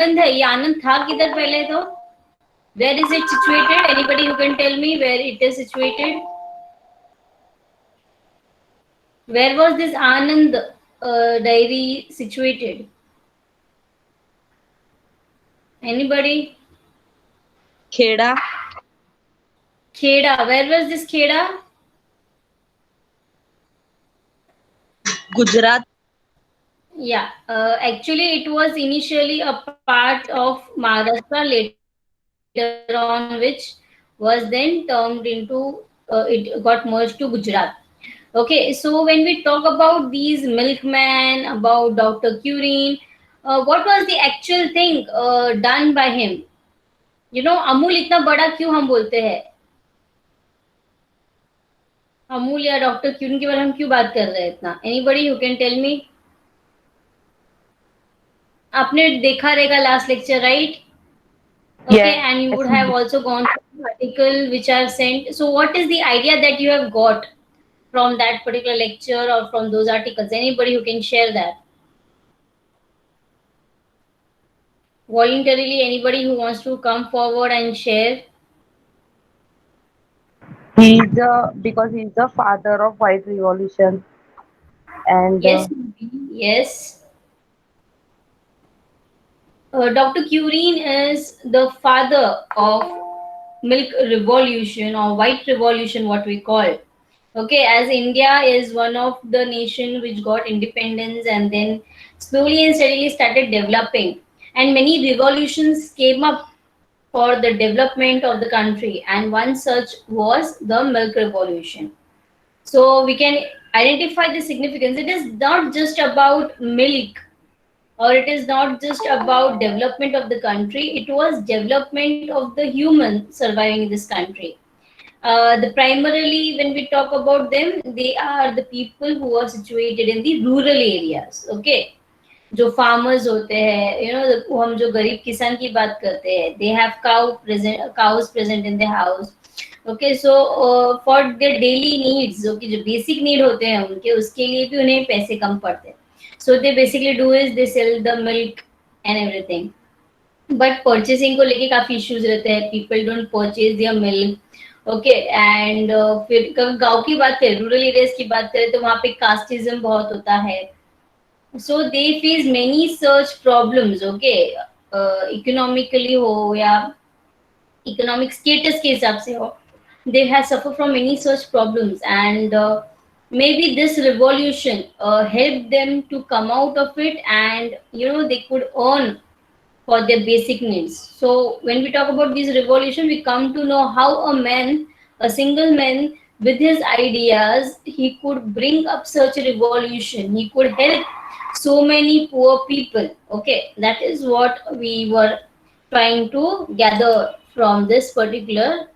है, ये आनंद था किधर पहले? तो where is it situated? Anybody who can tell me where it is situated? Where was this Anand dairy situated? Anybody? Kheda. Kheda. Where was this Kheda? Gujarat. Yeah, actually, it was initially a part of Maharashtra, later on, which was then termed into it got merged to Gujarat. Okay, so when we talk about these milkmen, about Dr. Curine, what was the actual thing done by him? You know, Amul इतना बड़ा क्यों हम बोलते हैं? अमूल या doctor क्यूरिन के बारे में हम क्यों बात कर रहे हैं इतना? Anybody who can tell me? आपने देखा रहेगा last lecture, right? Okay, Yes. and you would have also gone through the article which are sent. So, what is the idea that you have got from that particular lecture or from those articles? Anybody who can share that? Voluntarily, anybody who wants to come forward and share? Because he's the father of white revolution, and Yes, yes. Dr. Curine is the father of milk revolution or white revolution, what we call. Okay, as India is one of the nation which got independence and then slowly and steadily started developing, and many revolutions came up for the development of the country, and one such was the milk revolution. So we can identify the significance. It is not just about milk, or it is not just about development of the country, it was development of the human surviving in this country. The primarily when we talk about them, they are the people who are situated in the rural areas. Okay, जो farmers होते हैं, you know, हम जो गरीब किसान की बात करते हैं, they have cows present in their house. Okay, so for their daily needs, okay, जो basic need होते हैं उनके, उसके लिए भी उन्हें पैसे कम पड़ते हैं. So they basically do is they sell the milk and everything. But purchasing को लेके काफी इश्यूज रहते हैं. People don't purchase their milk. Okay, and फिर गांव की बात करें, रूरल एरियाज की बात करें, तो वहाँ पे कास्टिज्म बहुत होता है. सो दे फेस मेनी सर्च प्रॉब्लम्स. ओके, इकोनॉमिकली हो या इकोनॉमिक स्टेटस के हिसाब से हो, they have suffered from many such problems, and maybe this revolution helped them to come out of it, and you know, they could earn for their basic needs. So when we talk about this revolution, we come to know how a man, a single man, with his ideas, he could bring up such a revolution. He could help so many poor people. Okay, that is what we were trying to gather from this particular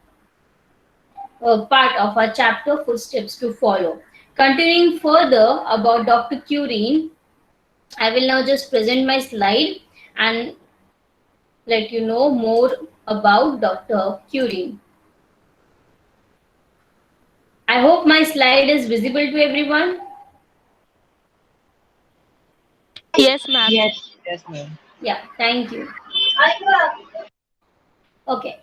part of our chapter, Footsteps to Follow. Continuing further about Dr. Curine, I will now just present my slide and let you know more about Dr. Curine. I hope my slide is visible to everyone. Yes, ma'am. Yes, ma'am. Yeah, thank you. Okay,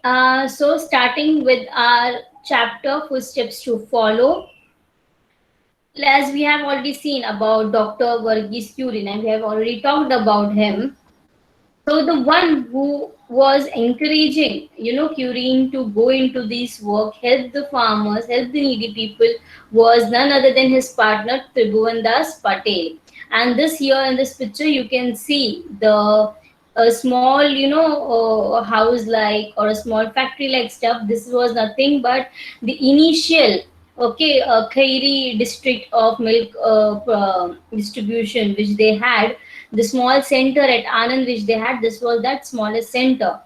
so starting with our chapter, Footsteps to Follow, as we have already seen about Dr. Varghese Curine, and we have already talked about him. So the one who was encouraging, you know, Curine to go into this work, help the farmers, help the needy people, was none other than his partner Tribhuvan Das Patel. And this here in this picture, you can see the a small, you know, house like or a small factory like stuff. This was nothing but the initial, okay, Khairi district of milk distribution which they had. The small center at Anand which they had, this was that smallest center.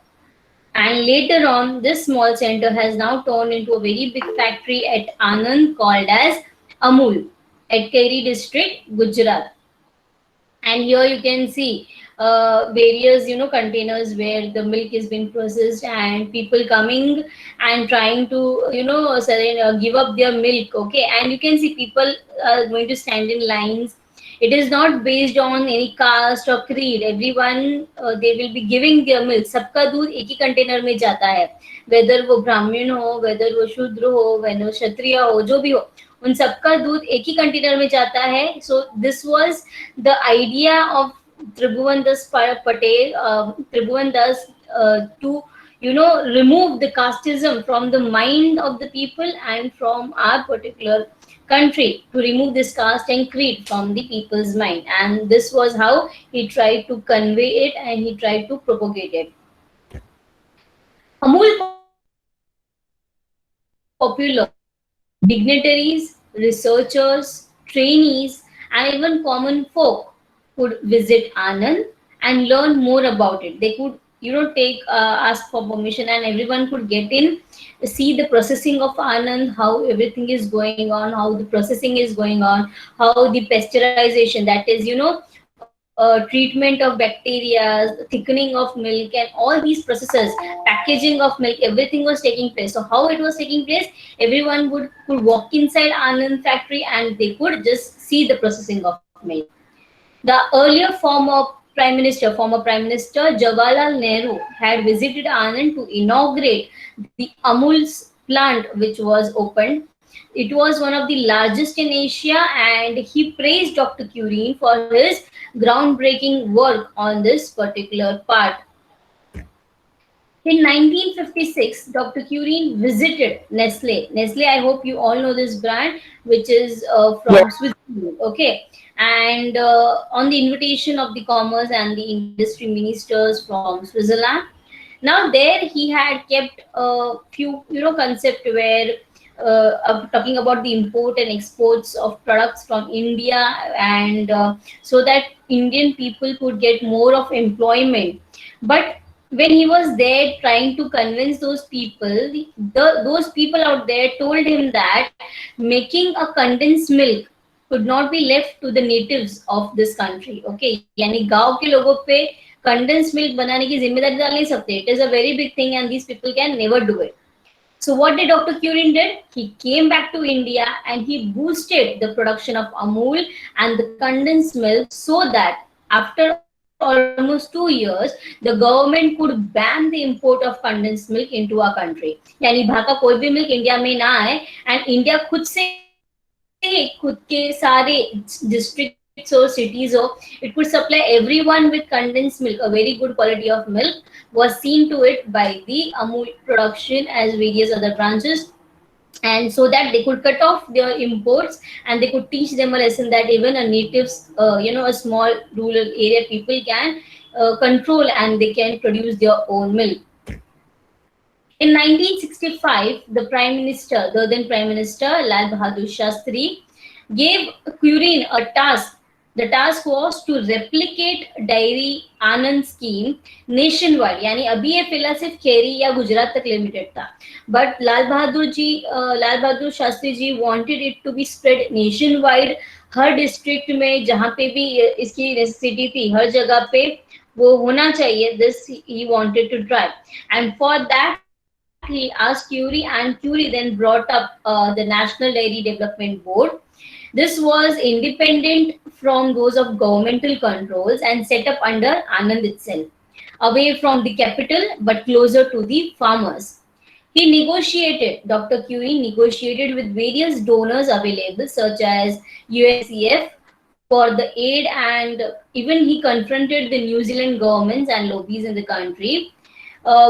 And later on, this small center has now turned into a very big factory at Anand called as Amul at Kairi district, Gujarat. And here you can see various, you know, containers where the milk is being processed, and people coming and trying to, you know, give up their milk. Okay, and you can see people are going to stand in lines, It is not based on any caste or creed. Everyone they will be giving their milk. सबका दूध एक ही container में जाता है, whether वो ब्राह्मण हो, whether वो शूद्र हो, whether वो क्षत्रिय हो, जो भी हो, उन सबका दूध एक ही कंटेनर में जाता है. So this was the idea of Tribhuvan Das Patel, Tribhuvan Das, to remove the casteism from the mind of the people and from our particular country, to remove this caste and creed from the people's mind. And this was how he tried to convey it and he tried to propagate it. Amul popular, dignitaries, researchers, trainees, and even common folk could visit Anand and learn more about it. They could, take ask for permission, and everyone could get in, see the processing of Anand, how everything is going on, how the processing is going on, how the pasteurization, that is, treatment of bacteria, thickening of milk, and all these processes, packaging of milk, everything was taking place. So how it was taking place, everyone could walk inside Anand factory and they could just see the processing of milk. The earlier former Prime Minister Jawaharlal Nehru had visited Anand to inaugurate the Amul's plant, which was opened. It was one of the largest in Asia, and he praised Dr. Curien for his groundbreaking work on this particular part. In 1956, Dr. Curien visited Nestle. Nestle, I hope you all know this brand, which is from Switzerland. Okay. And on the invitation of the commerce and the industry ministers from Switzerland. Now there he had kept a few, concept where talking about the import and exports of products from India, and so that Indian people could get more of employment. But when he was there trying to convince those people, those people out there told him that making a condensed milk could not be left to the natives of this country. Okay, यानी गांव के लोगों पे condensed milk बनाने की जिम्मेदारी डाल नहीं सकते. It is a very big thing and these people can never do it. So what did Dr. Curien did? He came back to India and he boosted the production of Amul and the condensed milk, so that after almost 2 years, the government could ban the import of condensed milk into our country. यानी बाहर का कोई भी milk India में ना आए, and India खुद से खुद के सारे districts or cities or it could supply everyone with condensed milk. A very good quality of milk was seen to it by the Amul production as various other branches, and so that they could cut off their imports and they could teach them a lesson that even a natives, a small rural area people can control and they can produce their own milk. In 1965, the then Prime Minister Lal Bahadur Shastri, gave Curien a task. The task was to replicate Dairy Anand scheme nationwide. यानी अभी ये फिलहाल सिर्फ खेरी या गुजरात तक limited था, but Lal Bahadur Shastri ji wanted it to be spread nationwide. हर district में जहाँ पे भी इसकी नेसेसिटी थी, हर जगह पे वो होना चाहिए. This he wanted to try, and for that he asked Curie, and Curie then brought up the National Dairy Development Board. This was independent from those of governmental controls and set up under Anand itself, away from the capital but closer to the farmers. Dr. Curien negotiated with various donors available, such as UNCF, for the aid, and even he confronted the New Zealand governments and lobbies in the country,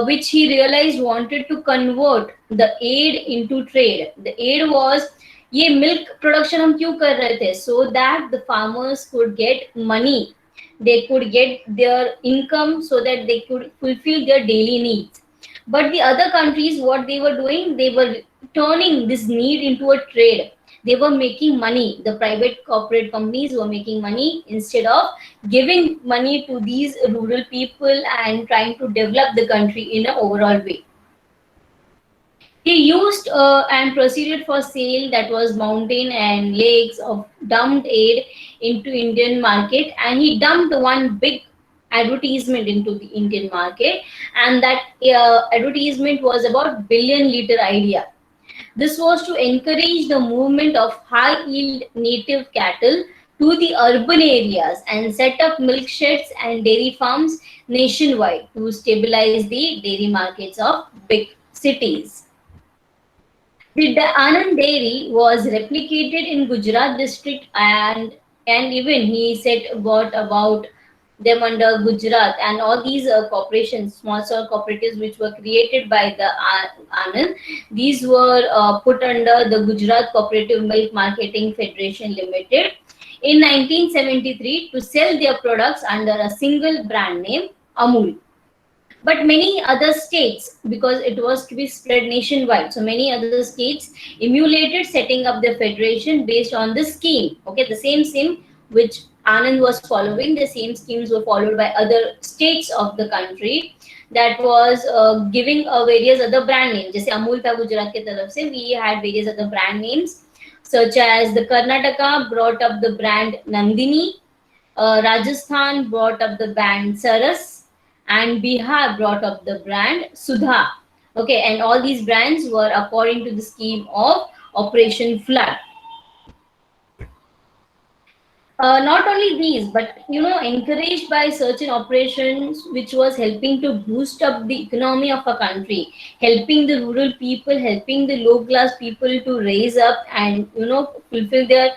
which he realized wanted to convert the aid into trade. The aid was, ये milk production हम क्यों कर रहे थे? So that the farmers could get money, they could get their income, so that they could fulfill their daily needs. But the other countries, what they were doing, they were turning this need into a trade. They were making money. The private corporate companies were making money instead of giving money to these rural people and trying to develop the country in an overall way. He used and proceeded for sale, that was mountain and lakes of dumped aid into Indian market, and he dumped one big advertisement into the Indian market, and that advertisement was about billion liter idea. This was to encourage the movement of high yield native cattle to the urban areas and set up milk sheds and dairy farms nationwide to stabilize the dairy markets of big cities. The Anand Dairy was replicated in Gujarat district, and even he said what about them under Gujarat and all these corporations, small scale cooperatives which were created by the Anand. These were put under the Gujarat Cooperative Milk Marketing Federation Limited in 1973 to sell their products under a single brand name, Amul. But many other states, because it was to be spread nationwide, so many other states emulated setting up their federation based on this scheme. Okay, the same which Anand was following, the same schemes were followed by other states of the country, that was giving various other brand names. जैसे अमूल था गुजरात के तरफ से, we had various other brand names such as the Karnataka brought up the brand Nandini, Rajasthan brought up the brand Saras, and Bihar brought up the brand Sudha. Okay, and all these brands were according to the scheme of Operation Flood. Not only these, but encouraged by certain operations which was helping to boost up the economy of a country, helping the rural people, helping the low class people to raise up and fulfill their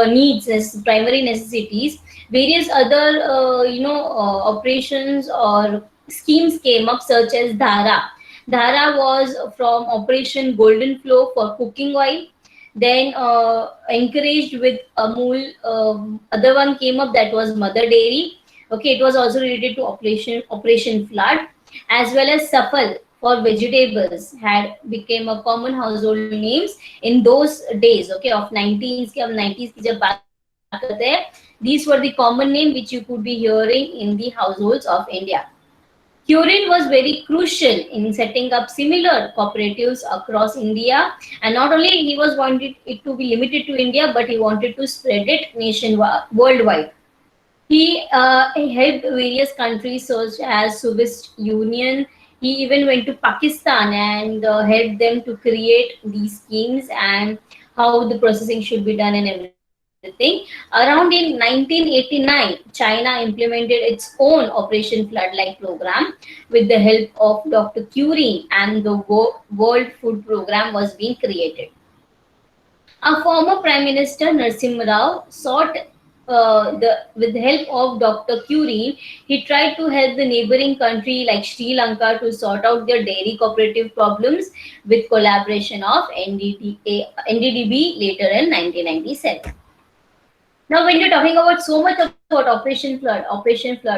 needs as primary necessities. Various other operations or schemes came up, such as Dhara. Dhara was from Operation Golden Flow for cooking oil. Then encouraged with Amul, other one came up, that was Mother Dairy. Okay, it was also related to Operation Flood, as well as Safal for vegetables had became a common household names in those days. Okay, of 19s की, हम 90s की जब बात करते हैं, these were the common name which you could be hearing in the households of India. Curin was very crucial in setting up similar cooperatives across India, and not only he was wanted it to be limited to India, but he wanted to spread it nationwide, worldwide. He helped various countries such as Soviet Union. He even went to Pakistan and helped them to create these schemes and how the processing should be done and everything. Around in 1989, China implemented its own Operation Flood-like program with the help of Dr. Curie, and the World Food Program was being created. Our former Prime Minister Narasimha Rao sought with the help of Dr. Curie, he tried to help the neighboring country like Sri Lanka to sort out their dairy cooperative problems with collaboration of NDDB later in 1997. Now, when you're talking about so much about Operation Flood,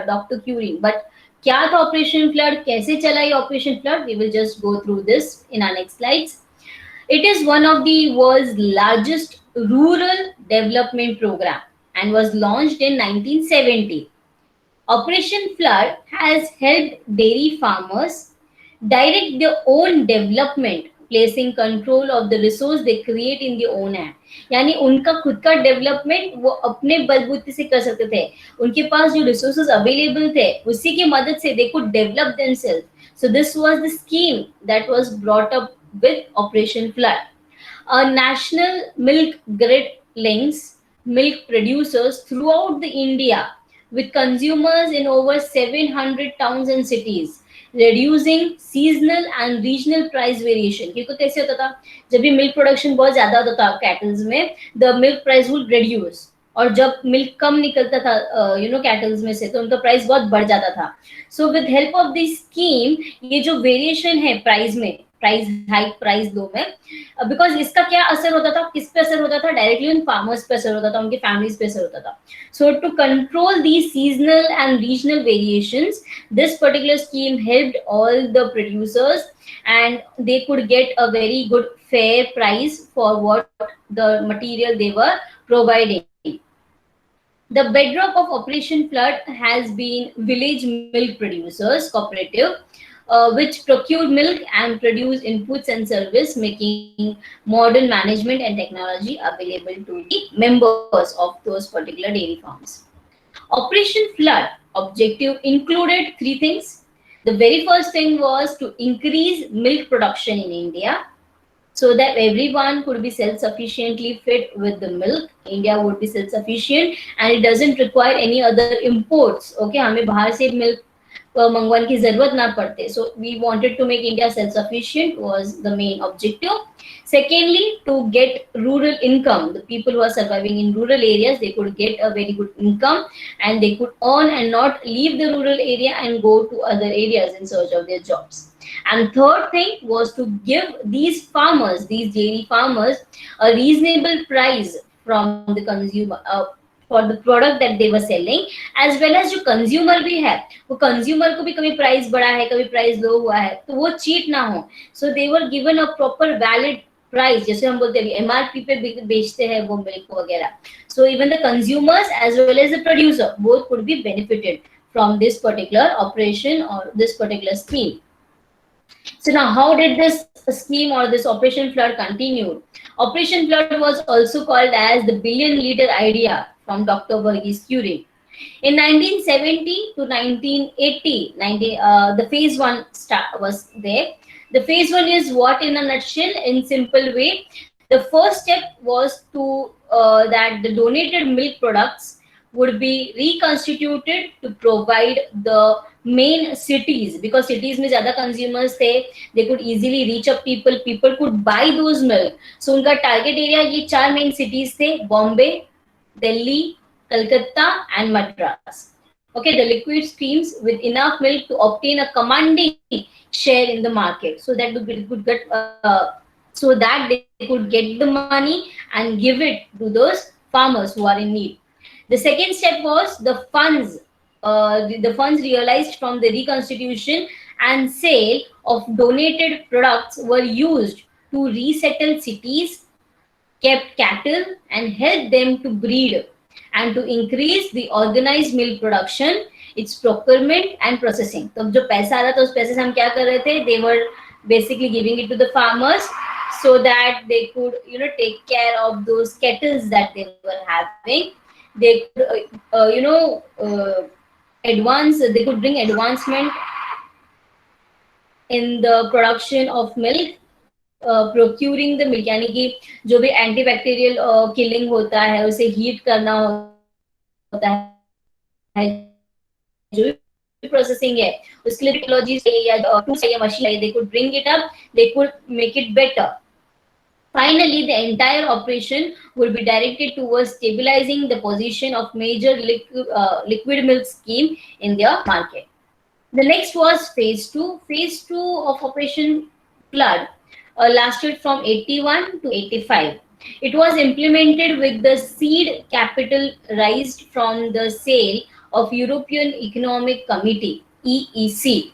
Dr. Curie, but क्या था Operation Flood? कैसे चला ये Operation Flood? We will just go through this in our next slides. It is one of the world's largest rural development program and was launched in 1970. Operation Flood has helped dairy farmers direct their own development, placing control of the resource they create in their own hand. यानी उनका खुद का development वो अपने बलबूते से कर सकते थे. उनके पास जो रिसोर्सेज अवेलेबल थे उसी की मदद से they could develop themselves. So this was the scheme that was brought up with Operation Flood. A national milk grid links milk producers throughout the India with consumers in over 700 towns and cities, reducing seasonal and regional price variation. क्योंकि कैसे होता था, जब भी milk production बहुत ज्यादा होता था कैटल्स में, the milk price would reduce, और जब मिल्क कम निकलता था कैटल्स में से, तो उनका प्राइस बहुत बढ़ जाता था. So with help of this scheme, ये जो वेरिएशन है प्राइस में, प्राइस हाइक प्राइस लो में, बिकॉज इसका क्या असर होता था, किस पे असर होता था, डायरेक्टली उन फार्मर्स पे असर होता था, उनके फैमिलीज पे असर होता था. So to control the seasonal and regional variations, this particular scheme helped all the producers and they could get a very good fair price for what the material they were providing. The bedrock of Operation Flood has been Village Milk Producers Cooperative, which procure milk and produce inputs and service, making modern management and technology available to the members of those particular dairy farms. Operation Flood objective included three things. The very first thing was to increase milk production in India. so that everyone could be self-sufficiently fed with the milk. India would be self-sufficient and it doesn't require any other imports. Okay, हमें बाहर से milk मंगवाने की जरूरत ना पड़ते. So we wanted to make India self-sufficient was the main objective. Secondly, to get rural income, the people who are surviving in rural areas, they could get a very good income and they could earn and not leave the rural area and go to other areas in search of their jobs. And third thing was to give these farmers, these dairy farmers, a reasonable price from the consumer for the product that they were selling, as well as जो consumer भी है, वो consumer को भी कभी price बढ़ा है, कभी price low हुआ है, तो वो cheat ना हो. So they were given a proper valid price, जैसे हम बोलते हैं एमआरपी पे बेचते हैं वो मिल्क वगैरह. So even the consumers as well as the producer both could be benefited from this particular operation और this particular scheme. So now, how did this scheme or this Operation Flood continued? Operation Flood was also called as the billion liter idea from Dr. Verghese Curie. In 1970 to 1980, the phase one was there. The phase one is what, in a nutshell, in simple way, the first step was to that the donated milk products would be reconstituted to provide the main cities, because cities में ज़्यादा consumers थे, they could easily reach up people could buy those milk. So उनका target area ये 4 main cities थे, Bombay, Delhi, Calcutta and Madras. Okay, the liquid streams with enough milk to obtain a commanding share in the market, so that they could get the money and give it to those farmers who are in need. The second step was the funds. The funds realized from the reconstitution and sale of donated products were used to resettle cities, kept cattle, and help them to breed and to increase the organized milk production, its procurement and processing. तो जो पैसा आ रहा था उस पैसे से हम क्या कर रहे थे? They were basically giving it to the farmers so that they could, take care of those kettles that they were having. They could, they could bring advancement in the production of milk, procuring the milk, यानी कि जो भी antibacterial killing होता है उसे heat करना होता है, जो भी processing है उसके लिए technologies या tools या machine, they could bring it up, they could make it better. Finally, the entire operation will be directed towards stabilizing the position of major liquid milk scheme in their market. The next was phase 2. Phase 2 of Operation Flood lasted from 81 to 85. It was implemented with the seed capital raised from the sale of European Economic Committee (EEC)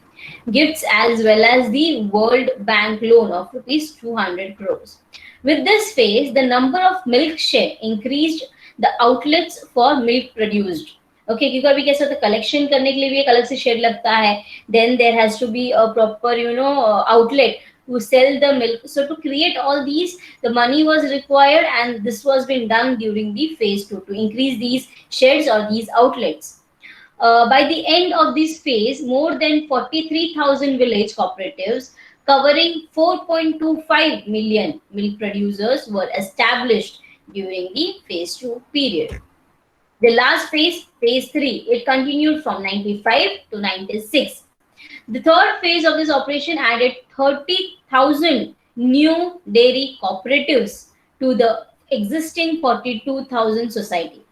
gifts, as well as the World Bank loan of rupees 200 crores. With this phase, the number of milk shed increased the outlets for milk produced. Okay, क्योंकि अभी कैसा होता है, collection करने के लिए भी एक अलग से shed लगता है. Then there has to be a proper, outlet to sell the milk. So to create all these, the money was required, and this was being done during the phase 2 to increase these sheds or these outlets. By the end of this phase, more than 43,000 village cooperatives covering 4.25 million milk producers were established during the phase 2 period. The last phase, phase 3, it continued from 95 to 96. The third phase of this operation added 30,000 new dairy cooperatives to the existing 42,000 society.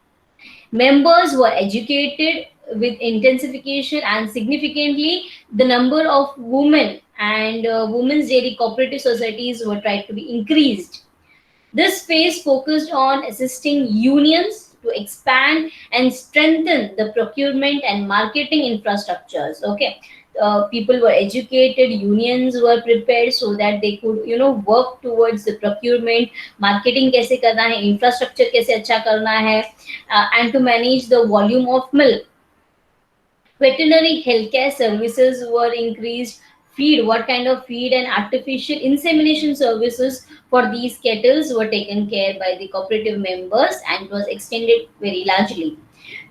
Members were educated with intensification, and significantly the number of women and women's dairy cooperative societies were tried to be increased. This phase focused on assisting unions to expand and strengthen the procurement and marketing infrastructures. Okay, people were educated, unions were prepared so that they could, work towards the procurement, marketing कैसे करना है, infrastructure कैसे अच्छा करना है, and to manage the volume of milk. Veterinary healthcare services were increased. Feed, what kind of feed and artificial insemination services for these kettles were taken care by the cooperative members, and was extended very largely.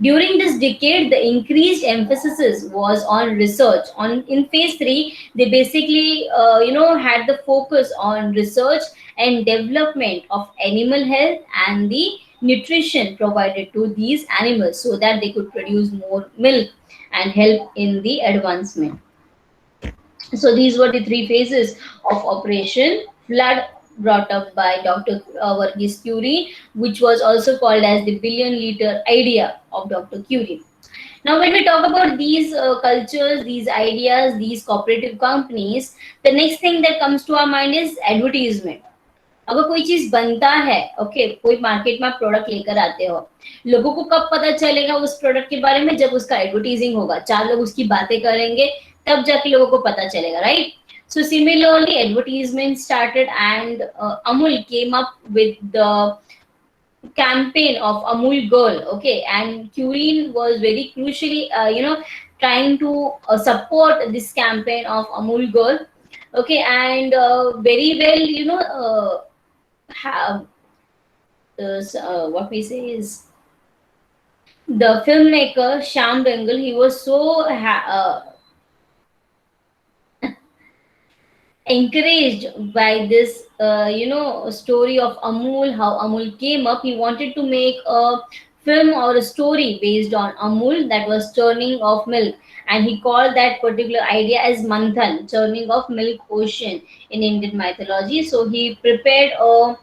During this decade, the increased emphasis was on research. On in phase three, they basically had the focus on research and development of animal health and the nutrition provided to these animals so that they could produce more milk and help in the advancement. So these were the three phases of Operation Flood brought up by Dr. Verghese Curie, which was also called as the billion liter idea of Dr. Curie. Now, when we talk about these cultures, these ideas, these cooperative companies, the next thing that comes to our mind is advertisement. अगर कोई चीज बनता है, okay, कोई market में आप product लेकर आते हो, लोगों को कब पता चलेगा उस प्रोडक्ट के बारे में? जब उसका एडवर्टाइजिंग होगा, चार लोग उसकी बातें करेंगे, तब जाके लोगों को पता चलेगा, right? So similarly, advertisement started, and Amul came up with the campaign of Amul Girl, okay, and Curie was very crucially, trying to support this campaign of Amul Girl, okay, and very well, have what we say is the filmmaker Shyam Bengal. He was so encouraged by this story of Amul, how Amul came up. He wanted to make a film or a story based on Amul, that was churning of milk, and he called that particular idea as Manthan, churning of milk ocean in Indian mythology. So he prepared a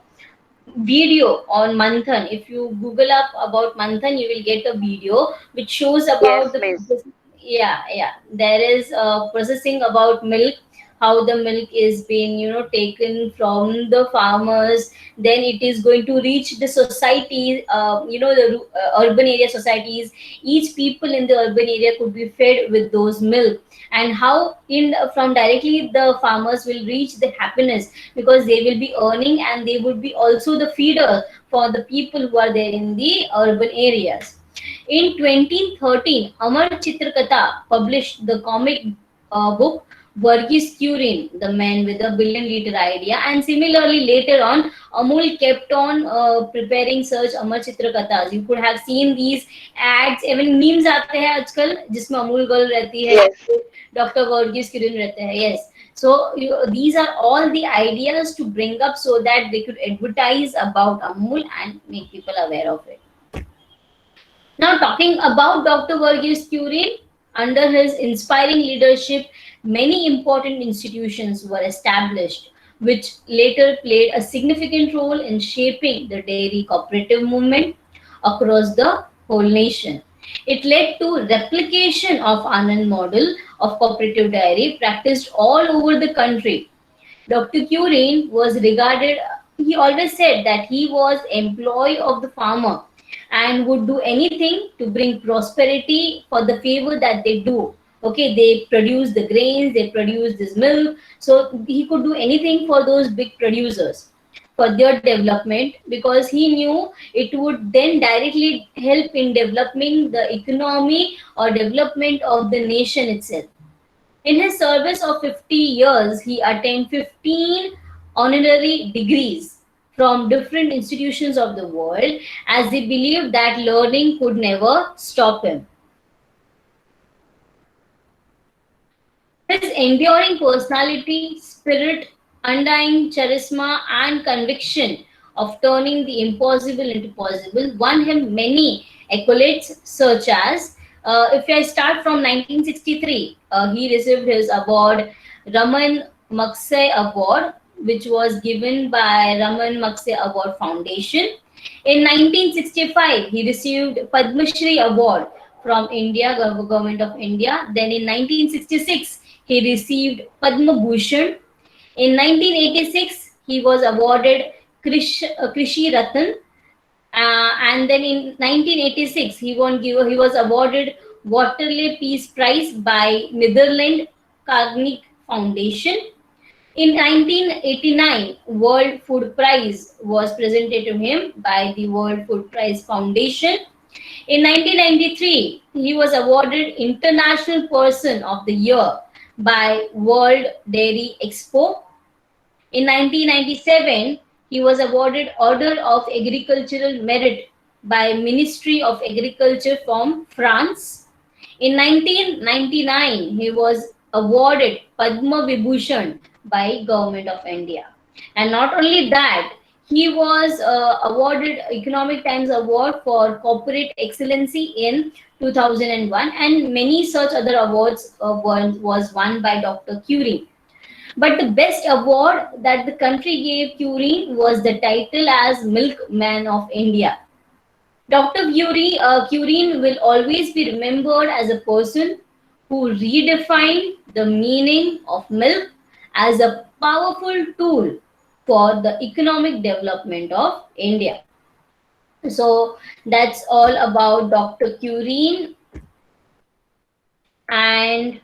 video on Manthan. If you Google up about Manthan, you will get a video which shows about Yes, the miss. yeah. There is processing about milk, how the milk is being taken from the farmers, then it is going to reach the society, the urban area societies. Each people in the urban area could be fed with those milk, and how in from directly the farmers will reach the happiness, because they will be earning and they would be also the feeder for the people who are there in the urban areas. In 2013, Amar Chitrakatha published the comic book Verghese Curie, the man with a billion liter idea. And similarly, later on, Amul kept on preparing such Amar Chitrakathas. You could have seen these ads, even memes आते हैं आजकल जिसमें Amul girl रहती है, Yes. Doctor Varghese किरण रहते हैं. Yes. So these are all the ideas to bring up so that they could advertise about Amul and make people aware of it. Now, talking about Dr. Verghese Curie, under his inspiring leadership, many important institutions were established, which later played a significant role in shaping the dairy cooperative movement across the whole nation. It led to replication of Anand model of cooperative dairy practiced all over the country. Dr. Curie was regarded, he always said that he was employee of the farmer and would do anything to bring prosperity for the favor that they do. Okay, they produce the grains, they produce this milk, so he could do anything for those big producers for their development, because he knew it would then directly help in developing the economy or development of the nation itself. In his service of 50 years, he attained 15 honorary degrees from different institutions of the world, as he believed that learning could never stop him. His enduring personality, spirit, undying charisma, and conviction of turning the impossible into possible won him many accolades, such as, if I start from 1963, he received his award, Raman Maksay Award, which was given by Raman Maksay Award Foundation. In 1965, he received Padma Shri Award from India, Government of India. Then in 1966, he received Padma Bhushan. In 1986, he was awarded Krishi Ratan. And then in 1986, he was awarded Waterloo Peace Prize by Netherlands Carnegie Foundation. In 1989, World Food Prize was presented to him by the World Food Prize Foundation. In 1993, he was awarded International Person of the Year by World Dairy Expo. In 1997, he was awarded Order of Agricultural Merit by Ministry of Agriculture from France. In 1999, he was awarded Padma Vibhushan by Government of India. And not only that, he was awarded Economic Times Award for Corporate Excellency in 2001, and many such other awards was won by Dr. Curie. But the best award that the country gave Curie was the title as Milkman of India. Dr. Curie will always be remembered as a person who redefined the meaning of milk as a powerful tool for the economic development of India. So that's all about Dr. Curie. And